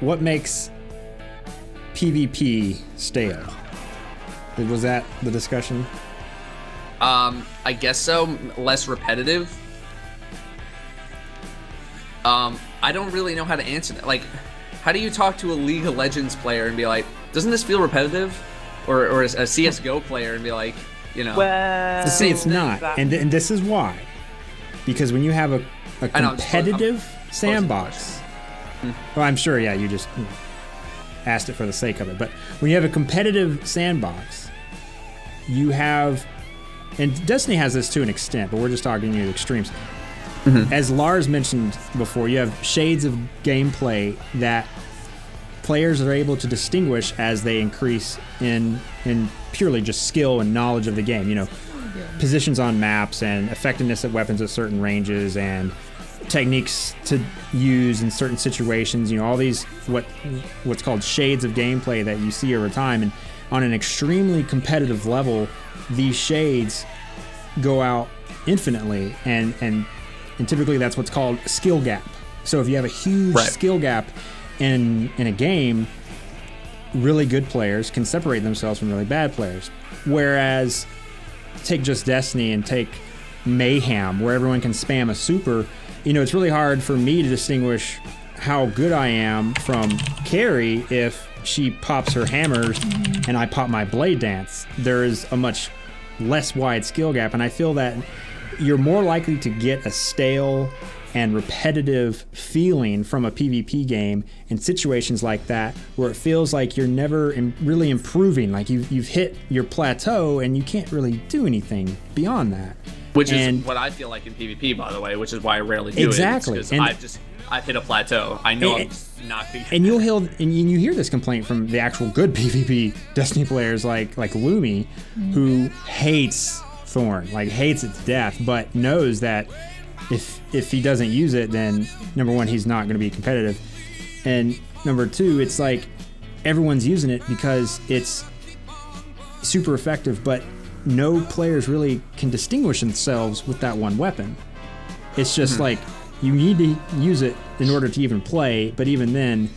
what makes PvP stale? Was that the discussion? I guess so. Less repetitive. I don't really know how to answer that. Like, how do you talk to a League of Legends player and be like, doesn't this feel repetitive? Or a CSGO player and be like, you know. Well, See, it's not. And this is why. Because when you have a competitive sandbox, well, I'm sure, yeah, you just asked it for the sake of it. But when you have a competitive sandbox, you have, and Destiny has this to an extent, but we're just talking the extremes. As Lars mentioned before, you have shades of gameplay that players are able to distinguish as they increase in purely just skill and knowledge of the game. You know, positions on maps and effectiveness of weapons at certain ranges and techniques to use in certain situations. You know, all these what's called shades of gameplay that you see over time, and on an extremely competitive level, these shades go out infinitely, and typically that's what's called a skill gap. So if you have a huge skill gap in a game, really good players can separate themselves from really bad players. Whereas, take just Destiny and take Mayhem, where everyone can spam a super, you know, it's really hard for me to distinguish how good I am from Carrie if she pops her hammers and I pop my blade dance. There is a much less wide skill gap, and I feel that you're more likely to get a stale and repetitive feeling from a PvP game in situations like that, where it feels like you're never really improving, like you've hit your plateau and you can't really do anything beyond that. Which is what I feel like in PvP, by the way, which is why I rarely do it. Because I've hit a plateau. I know I'm not being. And you hear this complaint from the actual good PvP Destiny players like Lumi, who hates Thorn, like hates it to death, but knows that if he doesn't use it, then number one, he's not going to be competitive, and number two, it's like everyone's using it because it's super effective, but no players really can distinguish themselves with that one weapon. It's just like you need to use it in order to even play, but even then,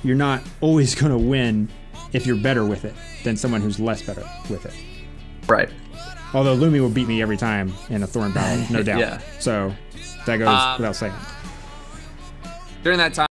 you're not always going to win if you're better with it than someone who's less better with it. Right. Although Lumi will beat me every time in a Thorn battle, no doubt. Yeah. So that goes without saying. During that time,